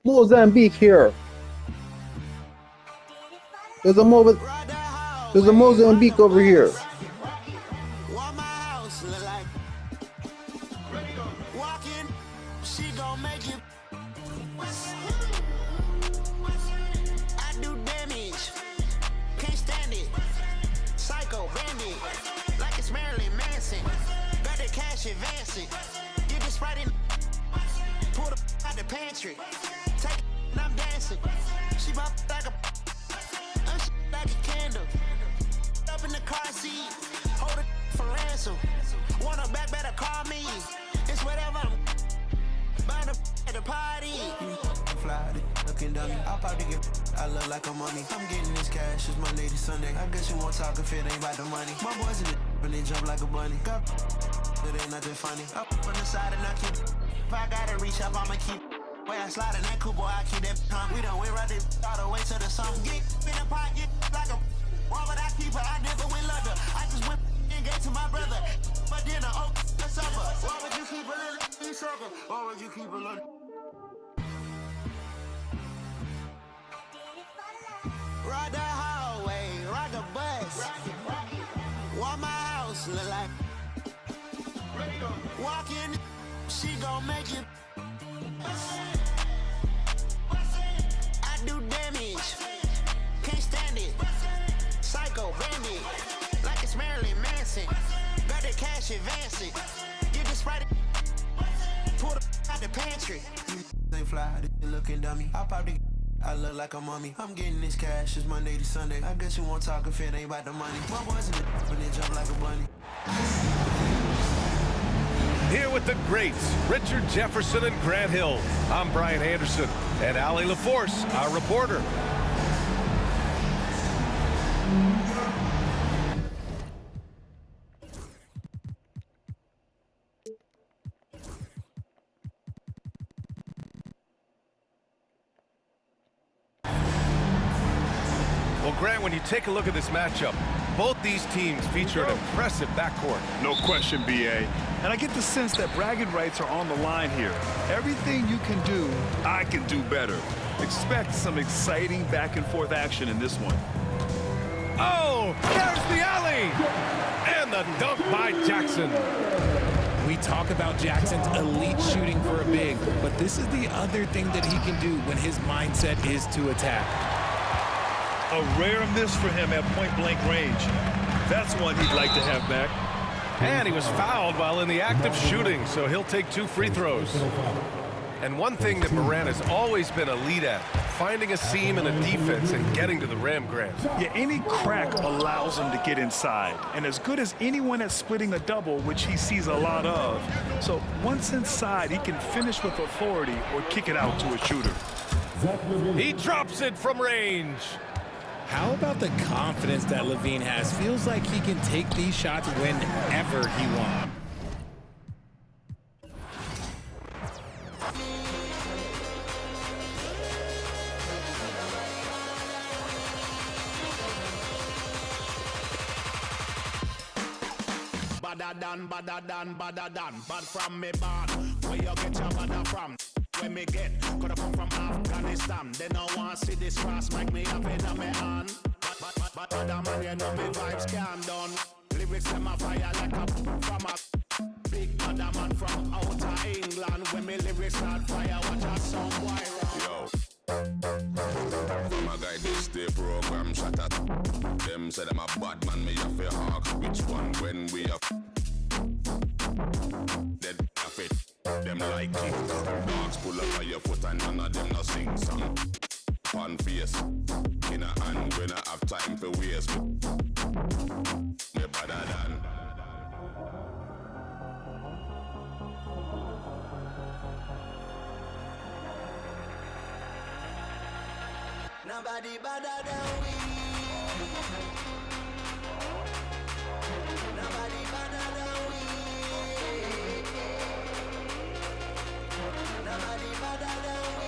Mozambique here. There's a Mo- there's a Mozambique over here. What my house look like. Walking, she gon' make you. I do damage, can't stand it. Psycho bandit, like it's Marilyn Manson. Got the cash advancing. Get this right in. Pull the out the pantry. Take it and I'm dancing. She pop like a. I'm like a candle. Up in the car seat. Hold it for ransom. Want her back, better call me. It's whatever. I'm burn the at the party. Fly, looking dummy. I'll probably get. I look like a mummy. I'm getting this cash. It's my lady Sunday. I guess you won't talk if it ain't about the money. My boys in the and they jump like a bunny. Got it ain't nothing funny. Up from the side and I keep. If I gotta reach up, I'ma keep. Way I slide in that coupe, boy, I keep that pump. We done went right this all the way to the sun. Get in the pot, get like a. Why would I keep her? I never went London. I just went and gave to my brother. But then the oak the supper. Why would you keep a little sucker? Why would you keep a little? Ride the hallway, ride the bus. What my house look like. Walk in, she gon' make you. I do damage, can't stand it. Psycho bandit, like it's Marilyn Manson. Got the cash advancing. Get this right. Pull the out the pantry. Ain't fly, looking dummy. I look like a mummy. I'm getting this cash. It's Monday to Sunday. I guess you won't talk if it ain't about the money. My boys in the when they jump like a bunny. Here with the greats, Richard Jefferson and Grant Hill. I'm Brian Anderson, and Ali LaForce, our reporter. Well, Grant, when you take a look at this matchup, both these teams feature an impressive backcourt. No question, B.A. And I get the sense that bragging rights are on the line here. Everything you can do, I can do better. Expect some exciting back-and-forth action in this one. Oh, there's the alley! And the dunk by Jackson. We talk about Jackson's elite shooting for a big, but this is the other thing that he can do when his mindset is to attack. A rare miss for him at point-blank range. That's one he'd like to have back. And he was fouled while in the act of shooting, so he'll take 2 free throws. And one thing that Moran has always been elite at, finding a seam in a defense and getting to the rim, Grant. Yeah, any crack allows him to get inside. And as good as anyone at splitting a double, which he sees a lot of. So once inside, he can finish with authority or kick it out to a shooter. He drops it from range. How about the confidence that Levine has? Feels like he can take these shots whenever he wants. Badder than, bad from me bad. Where you get your badder from? Where me get? Coulda come from Afghanistan. They don't want to see this cross make me up in my hand. But other man, you know me vibes can't done. Lyrics them a fire like a from a big other man from outer England. When me lyrics start fire, watch a song boy run. From a guy this day program shot at them say them a bad man, me have a hawk. Which one when we have dead have it, them like it. Dogs pull up on your foot and none of them no sing song. Fun face, in a hand when I have time for waste. Me better than. Nobody better than we. Nobody better than we. Nobody better than we.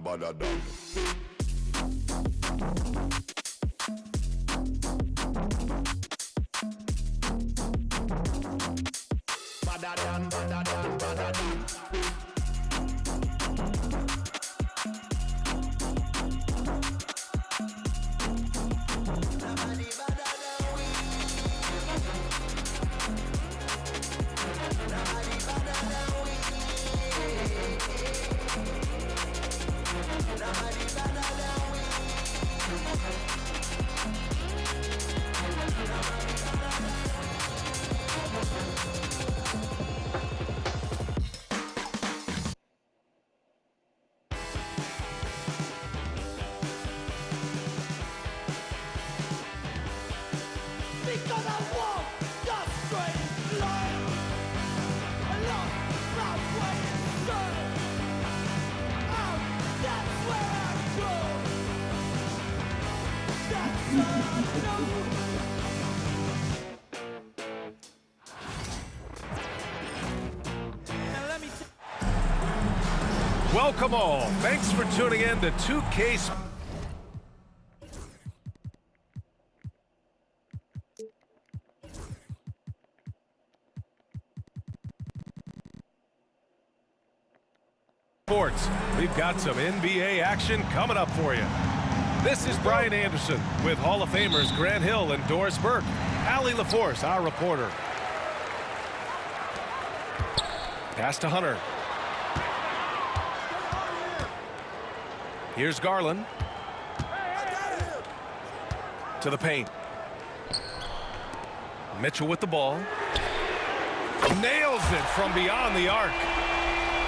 Badder than. Welcome all. Thanks for tuning in to 2K Sports. We've got some NBA action coming up for you. This is Brian Anderson with Hall of Famers Grant Hill and Doris Burke. Allie LaForce, our reporter. Pass to Hunter. Here's Garland. To the paint. Mitchell with the ball. Nails it from beyond the arc.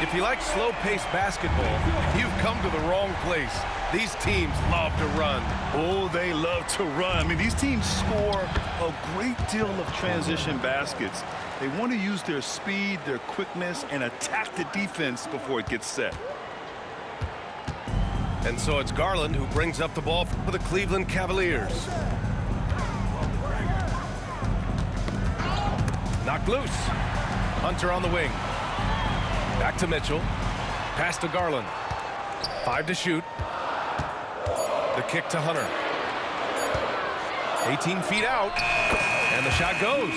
If you like slow-paced basketball, you've come to the wrong place. These teams love to run. Oh, they love to run. I mean, these teams score a great deal of transition baskets. They want to use their speed, their quickness, and attack the defense before it gets set. And so it's Garland who brings up the ball for the Cleveland Cavaliers. Knocked loose. Hunter on the wing. Back to Mitchell. Pass to Garland. 5 to shoot. The kick to Hunter. 18 feet out. And the shot goes.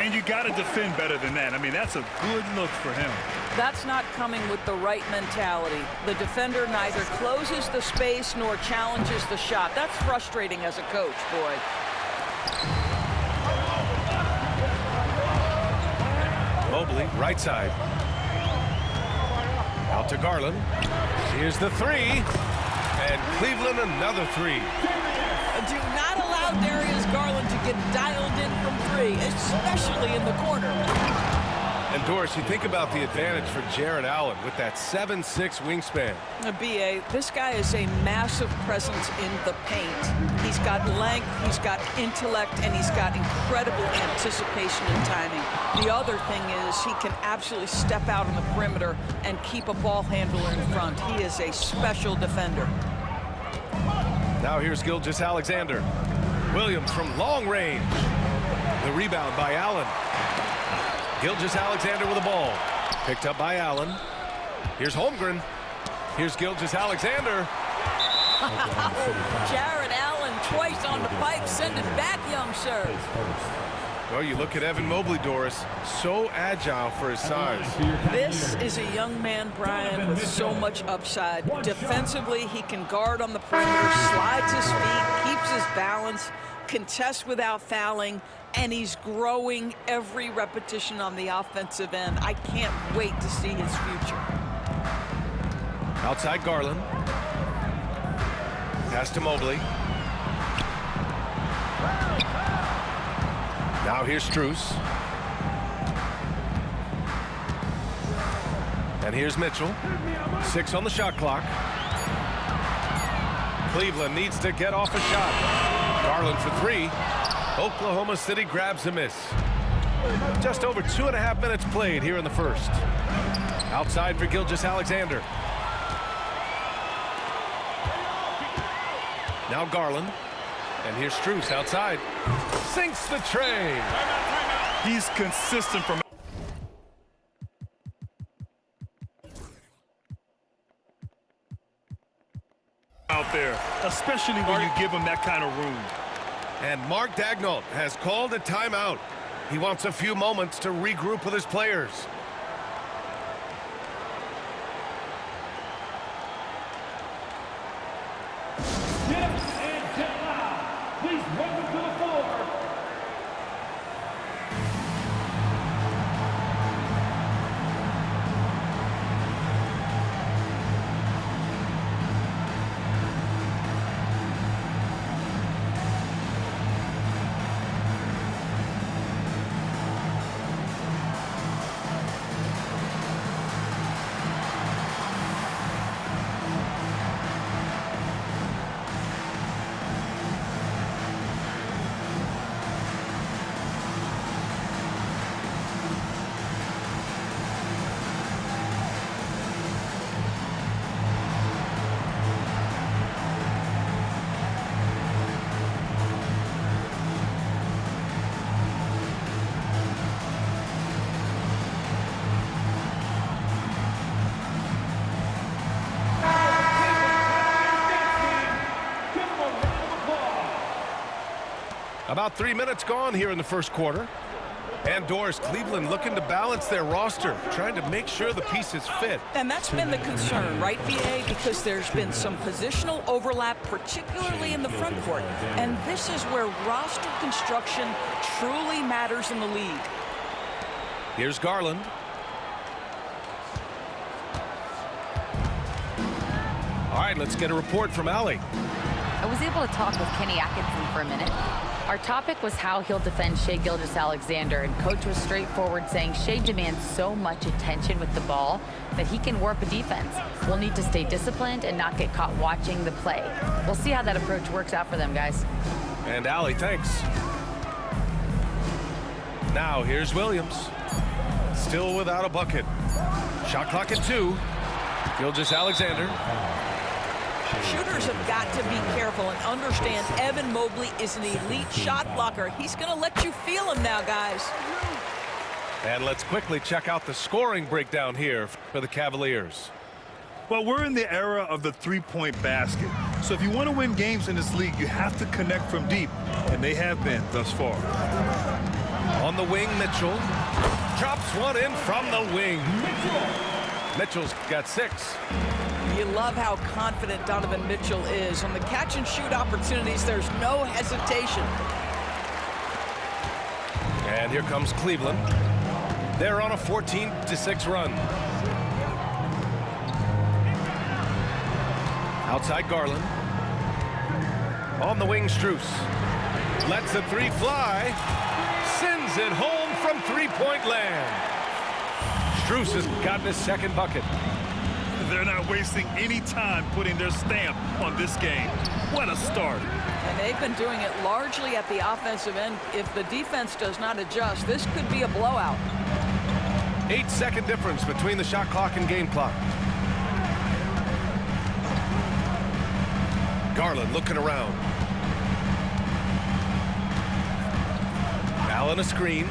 And you got to defend better than that. I mean, that's a good look for him. That's not coming with the right mentality. The defender neither closes the space nor challenges the shot. That's frustrating as a coach, boy. Mobley, right side. Out to Garland. Here's the three. And Cleveland another three. Do not allow Darius Garland to get dialed in from three, especially in the corner. And Doris, you think about the advantage for Jared Allen with that 7'6" wingspan. B.A., this guy is a massive presence in the paint. He's got length, he's got intellect, and he's got incredible anticipation and timing. The other thing is he can absolutely step out on the perimeter and keep a ball handler in front. He is a special defender. Now here's Gilgeous-Alexander. Williams from long range. The rebound by Allen. Gilgeous-Alexander with the ball. Picked up by Allen. Here's Holmgren. Here's Gilgeous-Alexander. Jared Allen twice on the pipe. Send it back, young sir. Well, you look at Evan Mobley, Doris. So agile for his size. This is a young man, Brian, with so much upside. Defensively, he can guard on the perimeter, slides his feet, keeps his balance, contests without fouling, and he's growing every repetition on the offensive end. I can't wait to see his future. Outside Garland. Pass to Mobley. Now here's Strus. And here's Mitchell. 6 on the shot clock. Cleveland needs to get off a shot. Garland for 3. Oklahoma City grabs a miss. Just over 2.5 minutes played here in the first. Outside for Gilgeous-Alexander. Now Garland. And here's Strus outside. Sinks the tray. He's consistent from out there, especially when you give him that kind of room. And Mark Daigneault has called a timeout. He wants a few moments to regroup with his players. Please welcome to the floor. About 3 minutes gone here in the first quarter. And Doris, Cleveland looking to balance their roster, trying to make sure the pieces fit. And that's been the concern, right, VA? Because there's been some positional overlap, particularly in the front court. And this is where roster construction truly matters in the league. Here's Garland. All right, let's get a report from Allie. I was able to talk with Kenny Atkinson for a minute. Our topic was how he'll defend Shai Gilgeous-Alexander, and Coach was straightforward, saying Shai demands so much attention with the ball that he can warp a defense. We'll need to stay disciplined and not get caught watching the play. We'll see how that approach works out for them, guys. And Allie, thanks. Now here's Williams. Still without a bucket. Shot clock at 2. Gilgeous-Alexander. Shooters have got to be careful and understand Evan Mobley is an elite shot blocker. He's going to let you feel him now, guys. And let's quickly check out the scoring breakdown here for the Cavaliers. Well, we're in the era of the three-point basket. So if you want to win games in this league, you have to connect from deep, and they have been thus far. On the wing, Mitchell. Drops one in from the wing. Mitchell's got 6. You love how confident Donovan Mitchell is. On the catch-and-shoot opportunities, there's no hesitation. And here comes Cleveland. They're on a 14-6 run. Outside Garland. On the wing, Strus. Lets the 3 fly. Sends it home from three-point land. Strus has gotten his 2nd bucket. They're not wasting any time putting their stamp on this game. What a start. And they've been doing it largely at the offensive end. If the defense does not adjust, this could be a blowout. 8-second difference between the shot clock and game clock. Garland looking around. Allen a screen.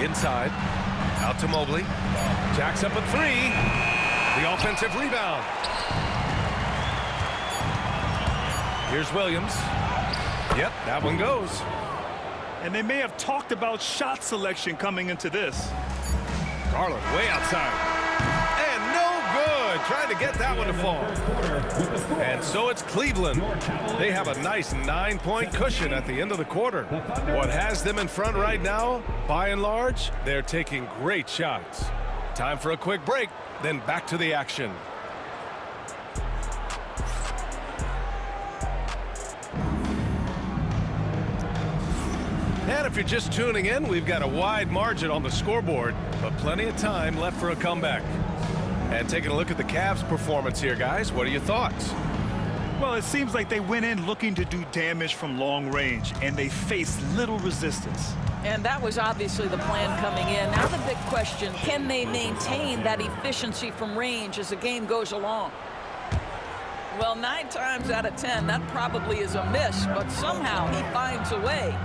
Inside. Out to Mobley. Jacks up a 3. The offensive rebound. Here's Williams. Yep, that one goes. And they may have talked about shot selection coming into this. Garland way outside. And no good. Trying to get that one to fall. And so it's Cleveland. They have a nice 9-point cushion at the end of the quarter. What has them in front right now, by and large, they're taking great shots. Time for a quick break, then back to the action. And if you're just tuning in, we've got a wide margin on the scoreboard, but plenty of time left for a comeback. And taking a look at the Cavs' performance here, guys, what are your thoughts? Well, it seems like they went in looking to do damage from long range, and they faced little resistance. And that was obviously the plan coming in. Now the big question, can they maintain that efficiency from range as the game goes along? Well, 9 times out of 10, that probably is a miss, but somehow he finds a way.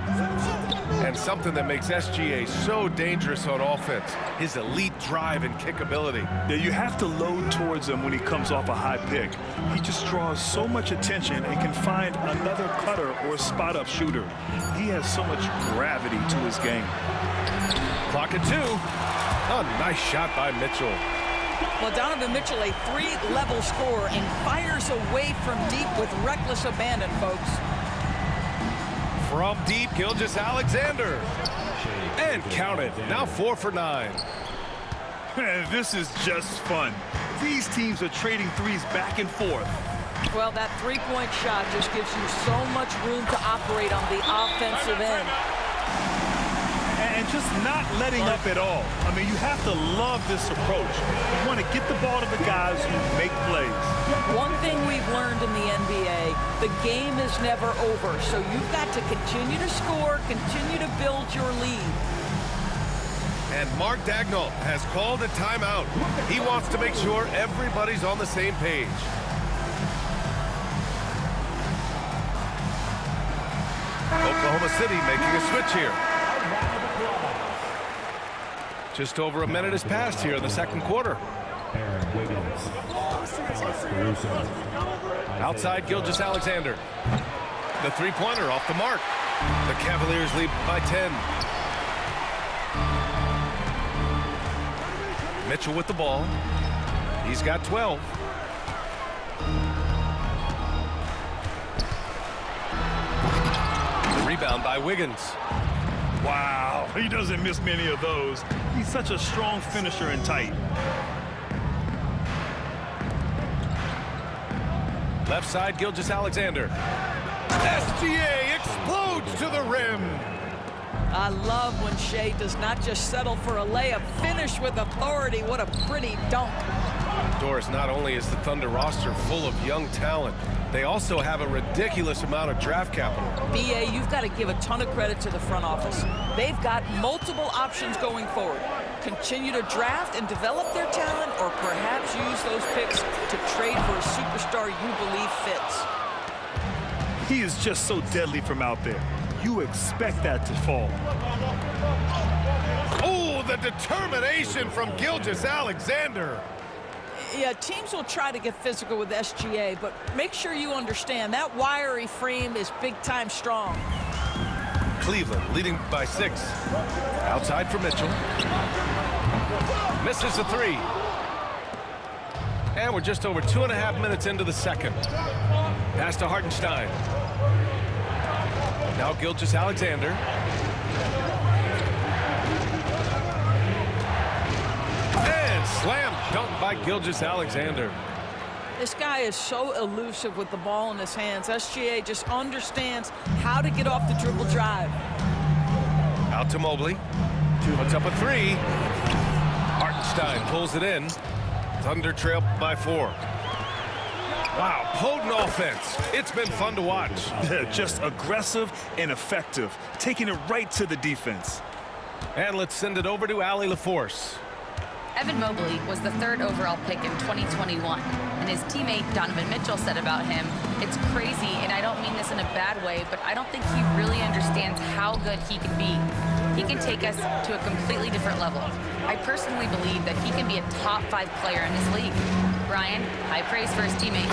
And something that makes SGA so dangerous on offense, his elite drive and kick ability. Yeah, you have to load towards him when he comes off a high pick. He just draws so much attention and can find another cutter or spot-up shooter. He has so much gravity to his game. Clock at 2. A nice shot by Mitchell. Well, Donovan Mitchell, a 3-level scorer, and fires away from deep with reckless abandon, folks. From deep, Gilgeous-Alexander. And count it. Now 4 for 9. Man, this is just fun. These teams are trading threes back and forth. Well, that 3-point shot just gives you so much room to operate on the offensive end. And just not letting up at all. I mean, you have to love this approach. You want to get the ball to the guys who make plays. One thing we've learned in the NBA, the game is never over. So you've got to continue to score, continue to build your lead. And Mark Dagnall has called a timeout. He wants to make sure everybody's on the same page. Oklahoma City making a switch here. Just over a minute has passed here in the second quarter. Outside Gilgeous-Alexander. The 3-pointer off the mark. The Cavaliers lead by 10. Mitchell with the ball. He's got 12. The rebound by Wiggins. Wow, he doesn't miss many of those. He's such a strong finisher and tight. Left side, Gilgeous-Alexander. SGA explodes to the rim. I love when Shea does not just settle for a layup, finish with authority. What a pretty dunk. Doris, not only is the Thunder roster full of young talent, they also have a ridiculous amount of draft capital. BA, you've got to give a ton of credit to the front office. They've got multiple options going forward. Continue to draft and develop their talent, or perhaps use those picks to trade for a superstar you believe fits. He is just so deadly from out there. You expect that to fall. Oh, the determination from Gilgeous-Alexander. Yeah, teams will try to get physical with SGA, but make sure you understand that wiry frame is big-time strong. Cleveland leading by 6. Outside for Mitchell. Misses the 3. And we're just over 2.5 minutes into the second. Pass to Hartenstein. Now Gilgeous-Alexander. And slam dunk by Gilgeous-Alexander. This guy is so elusive with the ball in his hands. SGA just understands how to get off the dribble drive. Out to Mobley. Puts up a 3. Hartenstein pulls it in. Thunder trail by 4. Wow, potent offense. It's been fun to watch. Just aggressive and effective, taking it right to the defense. And let's send it over to Allie LaForce. Evan Mobley was the 3rd overall pick in 2021, and his teammate Donovan Mitchell said about him, "It's crazy, and I don't mean this in a bad way, but I don't think he really understands how good he can be. He can take us to a completely different level. I personally believe that he can be a top 5 player in this league." Brian, high praise for his teammate.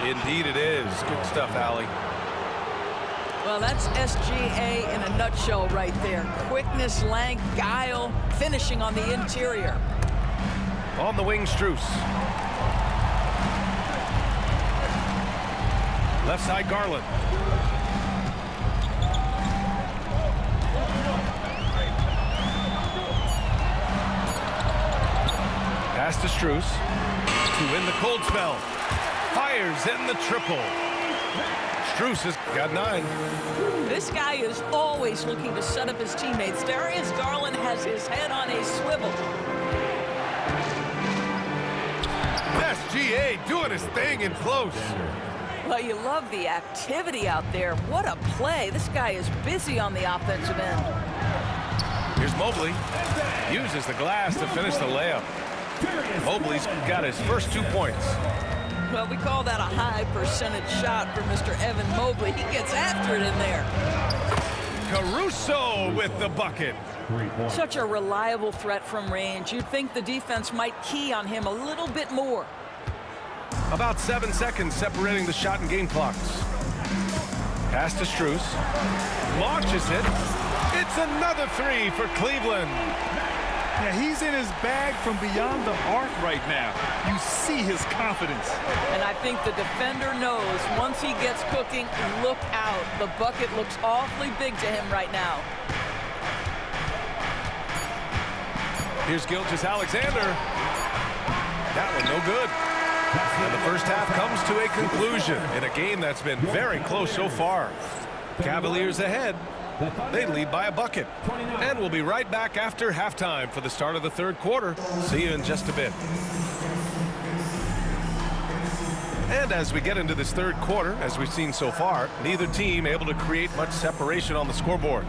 Indeed it is. Good stuff, Allie. Well, that's SGA in a nutshell right there. Quickness, length, guile, finishing on the interior. On the wing, Strus. Left side, Garland. Pass to Strus. To win the cold spell. Fires in the triple. Strus has got 9. This guy is always looking to set up his teammates. Darius Garland has his head on a swivel. SGA doing his thing in close. Well, you love the activity out there. What a play. This guy is busy on the offensive end. Here's Mobley. Uses the glass to finish the layup. Mobley's got his first 2 points. Well, we call that a high percentage shot for Mr. Evan Mobley. He gets after it in there. Caruso with the bucket. Such a reliable threat from range. You'd think the defense might key on him a little bit more. About 7 seconds separating the shot and game clocks. Pass to Strus. Launches it. It's another 3 for Cleveland. Yeah, he's in his bag from beyond the arc right now. You see his confidence. And I think the defender knows once he gets cooking, look out. The bucket looks awfully big to him right now. Here's Gilgeous-Alexander. That one no good. And the first half comes to a conclusion in a game that's been very close so far. Cavaliers ahead. They lead by a bucket. And we'll be right back after halftime for the start of the 3rd quarter. See you in just a bit. And as we get into this 3rd quarter, as we've seen so far, neither team able to create much separation on the scoreboard.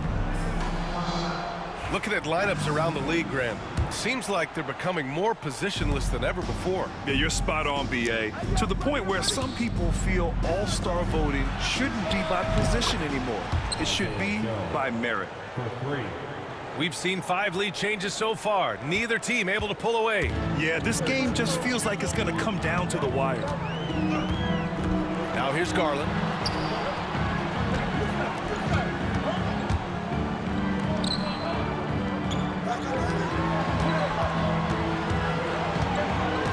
Looking at lineups around the league, Graham, seems like they're becoming more positionless than ever before. Yeah, you're spot on, BA. To the point where some people feel all-star voting shouldn't be by position anymore. It should be by merit. We've seen 5 lead changes so far. Neither team able to pull away. Yeah, this game just feels like it's going to come down to the wire. Now here's Garland.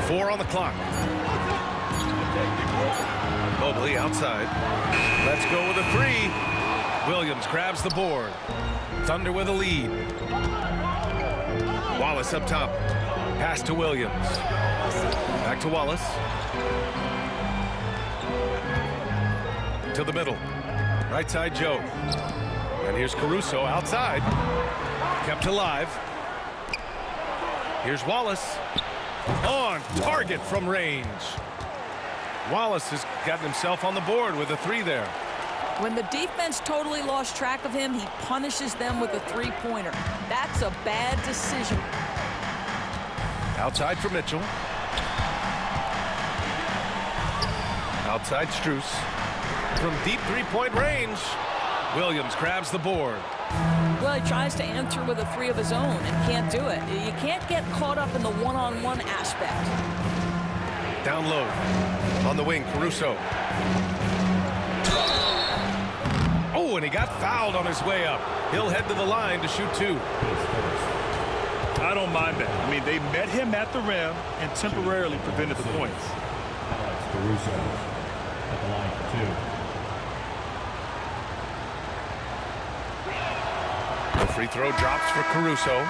Four on the clock. Mobley outside. Let's go with a three. Williams grabs the board. Thunder with a lead. Wallace up top. Pass to Williams. Back to Wallace. To the middle. Right side Joe. And here's Caruso outside. Kept alive. Here's Wallace. On target from range. Wallace has gotten himself on the board with a three there. When the defense totally lost track of him, he punishes them with a three-pointer. That's a bad decision. Outside for Mitchell. Outside Strus. From deep three-point range, Williams grabs the board. Well, he tries to answer with a three of his own and can't do it. You can't get caught up in the one-on-one aspect. Down low. On the wing, Caruso. Oh, and he got fouled on his way up. He'll head to the line to shoot two. I don't mind that. I mean, they met him at the rim and temporarily prevented the points. Caruso at the line for two. The free throw drops for Caruso.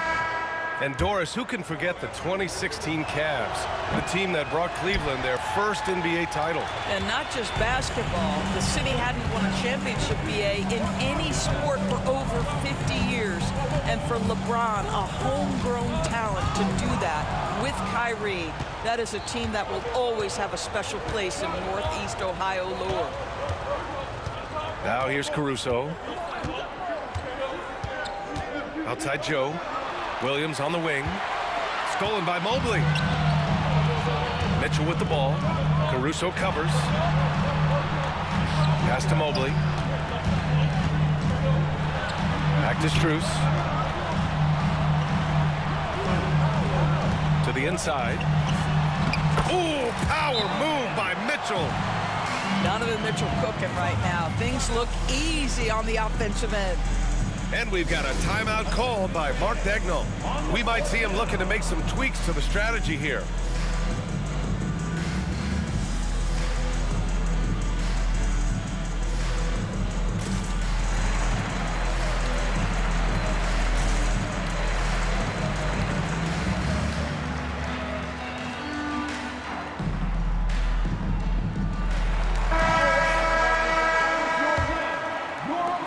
And Doris, who can forget the 2016 Cavs, the team that brought Cleveland their first NBA title. And not just basketball. The city hadn't won a championship, BA, in any sport for over 50 years. And for LeBron, a homegrown talent, to do that with Kyrie, that is a team that will always have a special place in Northeast Ohio lore. Now here's Caruso. Outside Joe. Williams on the wing. Stolen by Mobley. Mitchell with the ball. Caruso covers. Pass to Mobley. Back to Strus. To the inside. Ooh, power move by Mitchell. Donovan Mitchell cooking right now. Things look easy on the offensive end. And we've got a timeout called by Mark Dagnall. We might see him looking to make some tweaks to the strategy here.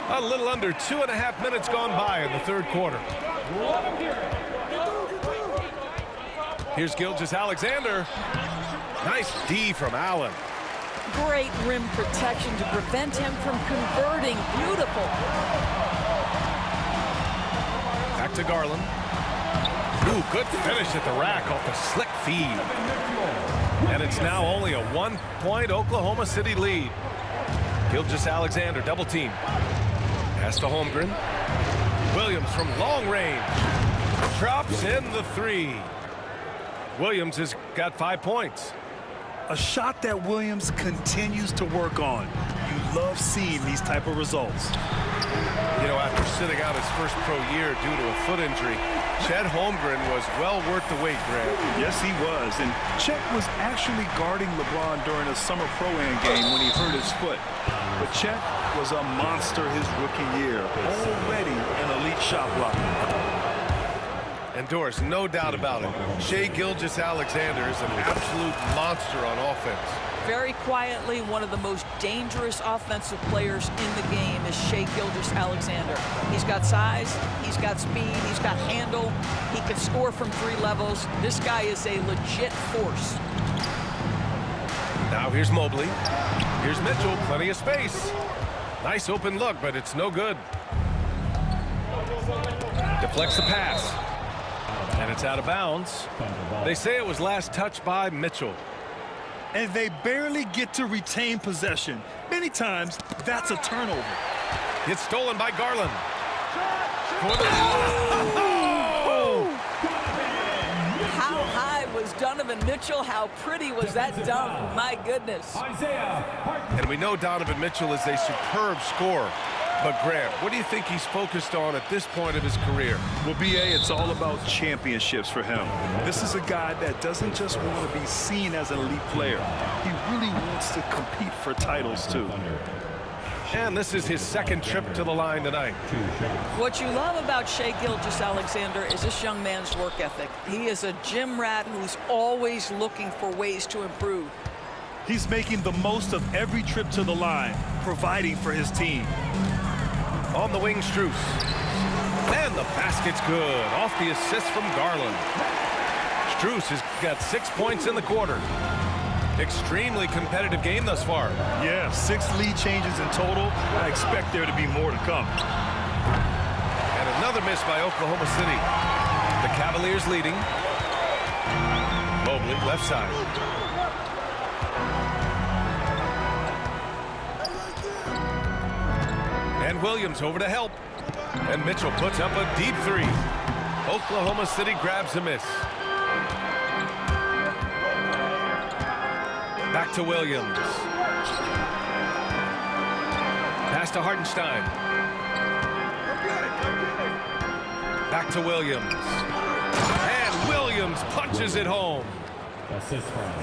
A little under 2.5 minutes gone by in the third quarter. Here's Gilgeous-Alexander. Nice D from Allen. Great rim protection to prevent him from converting. Beautiful. Back to Garland. Ooh, good finish at the rack off the slick feed. And it's now only a 1-point Oklahoma City lead. Gilgeous-Alexander double team. Pass to Holmgren. Williams from long range. Drops in the three. Williams has got 5 points. A shot that Williams continues to work on. You love seeing these type of results. You know, after sitting out his first pro year due to a foot injury, Chet Holmgren was well worth the wait, Grant. Yes, he was. And Chet was actually guarding LeBron during a summer pro-am game when he hurt his foot. But Chet was a monster his rookie year, already an elite shot blocker. And Doris, no doubt about it, Shai Gilgeous-Alexander is an absolute monster on offense. Very quietly, one of the most dangerous offensive players in the game is Shai Gilgeous-Alexander. He's got size, he's got speed, he's got handle, he can score from 3 levels. This guy is a legit force. Now here's Mobley. Here's Mitchell, plenty of space. Nice open look, but it's no good. Deflects the pass. And it's out of bounds. They say it was last touched by Mitchell. And they barely get to retain possession. Many times, that's a turnover. It's stolen by Garland. How high was Donovan Mitchell? How pretty was that dunk? My goodness. And we know Donovan Mitchell is a superb scorer. But Grant, what do you think he's focused on at this point of his career? Well, BA, it's all about championships for him. This is a guy that doesn't just want to be seen as an elite player. He really wants to compete for titles, too. And this is his second trip to the line tonight. What you love about Shai Gilgeous-Alexander is this young man's work ethic. He is a gym rat who's always looking for ways to improve. He's making the most of every trip to the line, providing for his team. On the wing, Strus. And the basket's good. Off the assist from Garland. Strus has got 6 points in the quarter. Extremely competitive game thus far. Yeah, 6 lead changes in total. I expect there to be more to come. And another miss by Oklahoma City. The Cavaliers leading. Mobley, left side. And Williams over to help. And Mitchell puts up a deep three. Oklahoma City grabs a miss. Back to Williams. Pass to Hartenstein. Back to Williams. And Williams punches it home.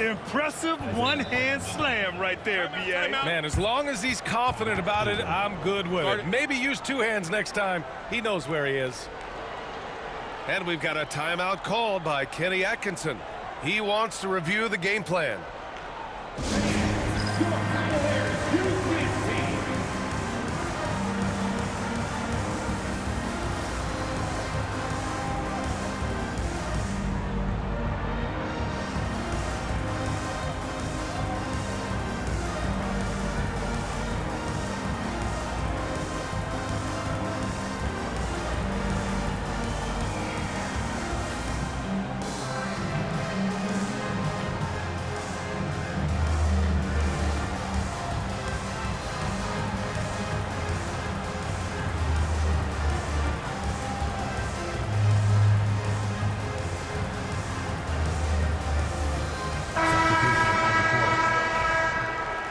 Impressive one-hand slam right there, B.A. Man, as long as he's confident about it, I'm good with it. Maybe use 2 hands next time. He knows where he is. And we've got a timeout called by Kenny Atkinson. He wants to review the game plan.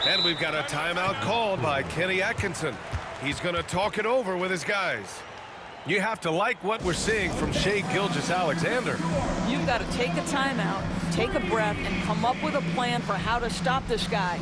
And we've got a timeout called by Kenny Atkinson. He's going to talk it over with his guys. You have to like what we're seeing from Shai Gilgeous-Alexander. You've got to take a timeout, take a breath, and come up with a plan for how to stop this guy.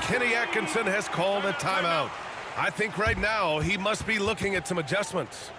Kenny Atkinson has called a timeout. I think right now he must be looking at some adjustments.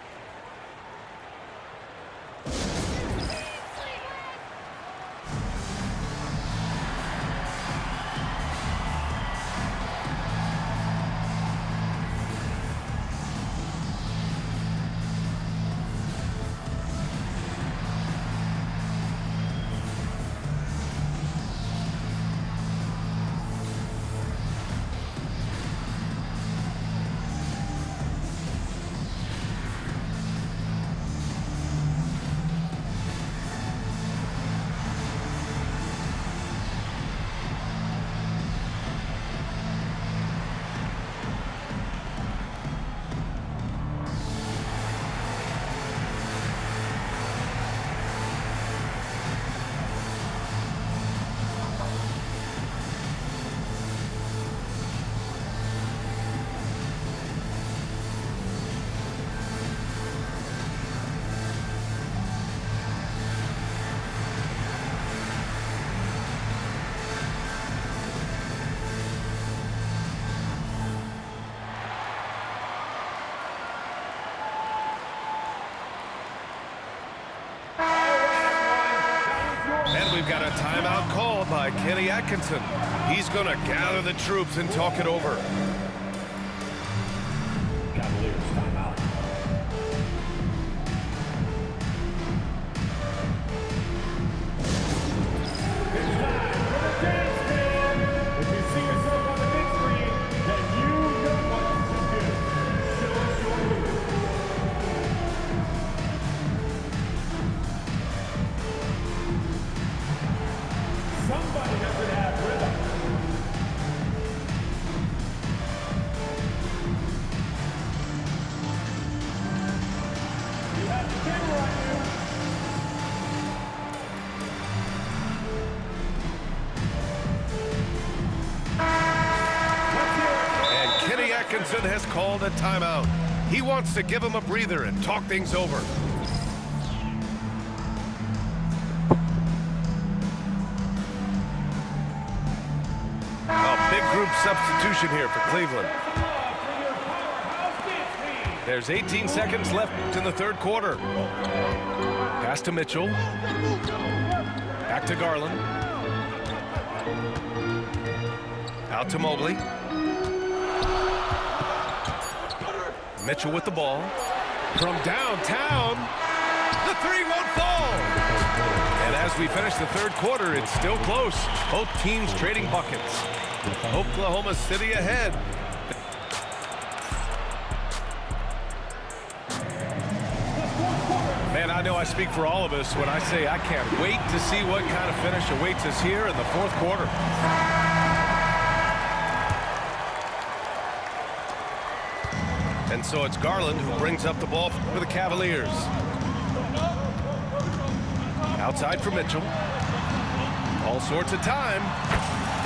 got a timeout called by Kenny Atkinson. He's going to gather the troops and talk it over. Cavaliers timeout. It's time for the dance team. If you see yourself on the big screen, then you know what to do. Show us your move. Somebody doesn't have rhythm. You have the camera on you. And Kenny Atkinson has called a timeout. He wants to give him a breather and talk things over. A big group substitution here for Cleveland. There's 18 seconds left in the third quarter. Pass to Mitchell. Back to Garland. Out to Mobley. Mitchell with the ball. From downtown, the three won't fall. And as we finish the third quarter, it's still close. Both teams trading buckets. Oklahoma City ahead. Man, I know I speak for all of us when I say I can't wait to see what kind of finish awaits us here in the fourth quarter. And so it's Garland who brings up the ball for the Cavaliers. Outside for Mitchell. All sorts of time.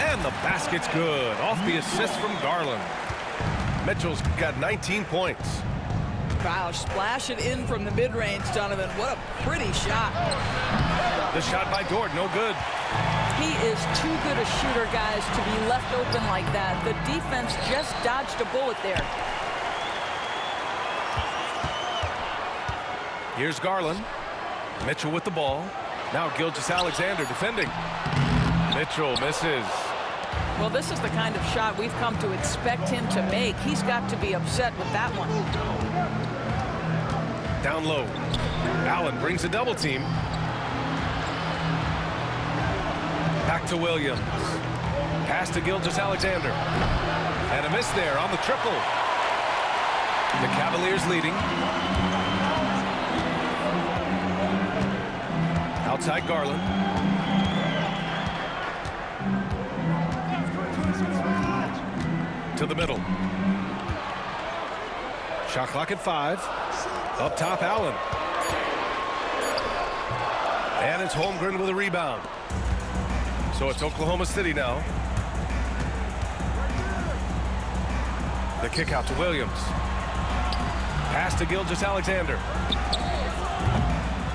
And the basket's good. Off the assist from Garland. Mitchell's got 19 points. Wow, splash it in from the mid-range, Donovan. What a pretty shot. The shot by Dort, no good. He is too good a shooter, guys, to be left open like that. The defense just dodged a bullet there. Here's Garland. Mitchell with the ball. Now Gilgeous-Alexander defending. Mitchell misses. Well, this is the kind of shot we've come to expect him to make. He's got to be upset with that one. Down low. Allen brings a double team. Back to Williams. Pass to Gilgeous-Alexander. And a miss there on the triple. The Cavaliers leading. Outside Garland. To the middle. Shot clock at 5. Up top, Allen. And it's Holmgren with a rebound. So it's Oklahoma City now. The kick out to Williams. Pass to Gilgeous-Alexander.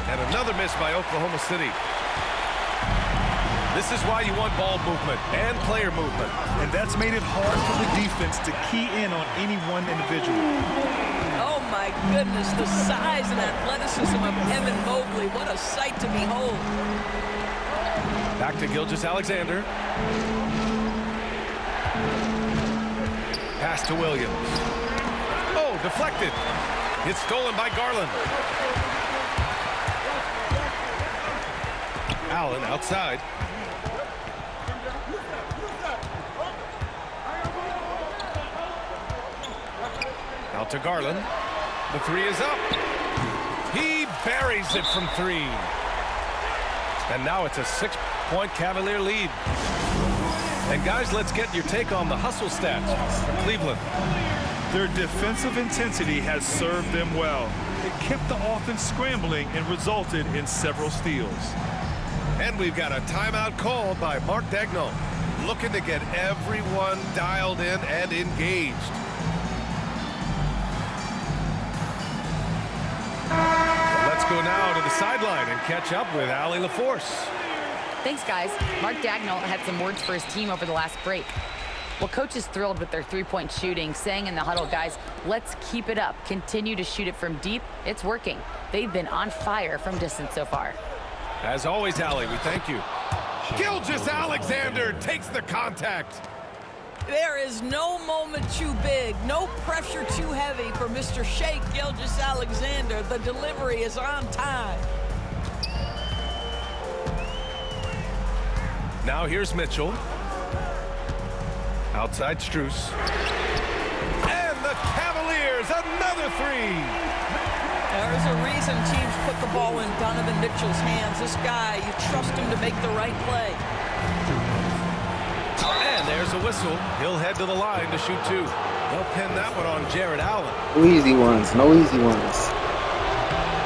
And another miss by Oklahoma City. This is why you want ball movement and player movement. And that's made it hard for the defense to key in on any one individual. Oh, my goodness, the size and athleticism of Evan Mobley. What a sight to behold. Back to Gilgeous-Alexander. Pass to Williams. Oh, deflected. It's stolen by Garland. Allen outside. Out to Garland. The three is up. He buries it from 3. And now it's a 6-point Cavalier lead. And guys, let's get your take on the hustle stats for Cleveland. Their defensive intensity has served them well. It kept the offense scrambling and resulted in several steals. And we've got a timeout called by Mark Daigneault, looking to get everyone dialed in and engaged. Let's go now to the sideline and catch up with Allie LaForce. Thanks, guys. Mark Daigneault had some words for his team over the last break. Well, coach is thrilled with their three-point shooting, saying in the huddle, guys, let's keep it up. Continue to shoot it from deep. It's working. They've been on fire from distance so far. As always, Allie, we thank you. Gilgeous-Alexander takes the contact. There is no moment too big, no pressure too heavy for Mr. Shea Gilgeous-Alexander. The delivery is on time. Now here's Mitchell. Outside Strus. And the Cavaliers, another three. There's a reason teams put the ball in Donovan Mitchell's hands. This guy, you trust him to make the right play. And there's a whistle. He'll head to the line to shoot two. They'll pin that one on Jared Allen. No easy ones. No easy ones.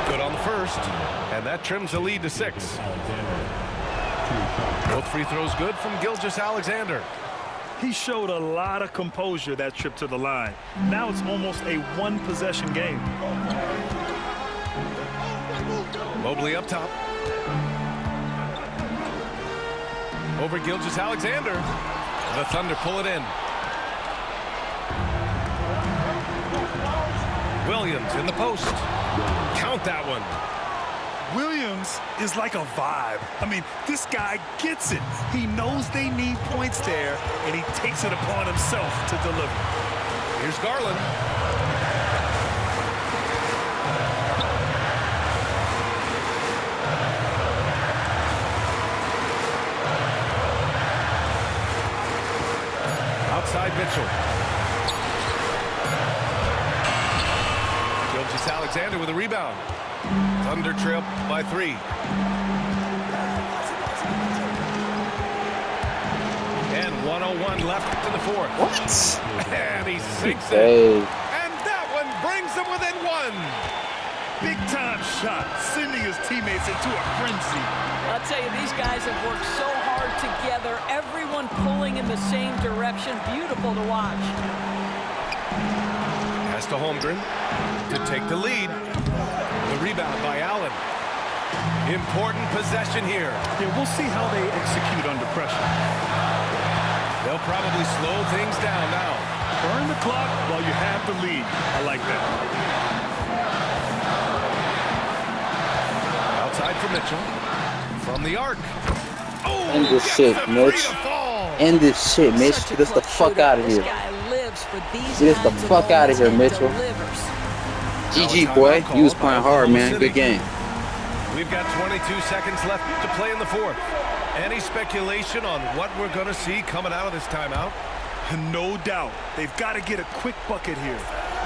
Good on the first. And that trims the lead to 6. Both free throws good from Gilgeous-Alexander. He showed a lot of composure that trip to the line. Now it's almost a one-possession game. Mobley up top. Over Gilgeous-Alexander. The Thunder pull it in. Williams in the post. Count that one. Williams is like a vibe. I mean, this guy gets it. He knows they need points there, and he takes it upon himself to deliver. Here's Garland. Outside Mitchell. Gilgeous-Alexander with a rebound. Thunder trail by 3. And 1:01 left in the fourth. What? And he sinks Hey. it. And that one brings them within 1. Big-time shot, sending his teammates into a frenzy. I'll tell you, these guys have worked so hard together. Everyone pulling in the same direction. Beautiful to watch. Pass to Holmgren to take the lead. The rebound by Allen. Important possession here. Yeah, we'll see how they execute under pressure. They'll probably slow things down now. Burn the clock while you have the lead. I like that. Outside for Mitchell. From the arc. Oh, End this gets shit, the Mitch. free to fall. End this shit, Mitch. Such a Get us the clutch fuck shooter. out of This here. guy lives for these Get us the kinds of fuck out of moments here, and Mitchell. delivers. GG, boy. You was playing hard, man. Good game. We've got 22 seconds left to play in the fourth. Any speculation on what we're going to see coming out of this timeout? No doubt. They've got to get a quick bucket here.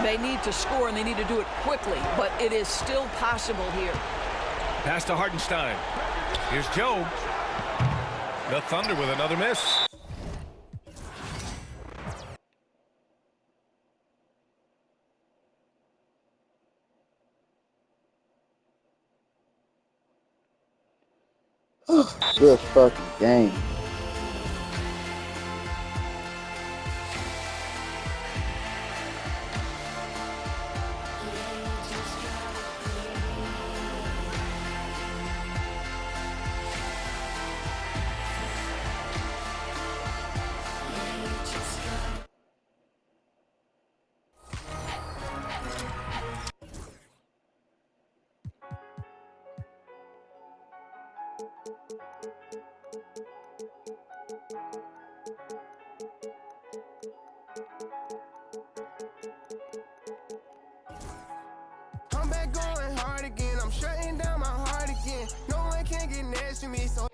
They need to score, and they need to do it quickly, but it is still possible here. Pass to Hartenstein. Here's Joe. The Thunder with another miss. Good fucking game. I'm back going hard again. I'm shutting down my heart again. No one can get next to me, so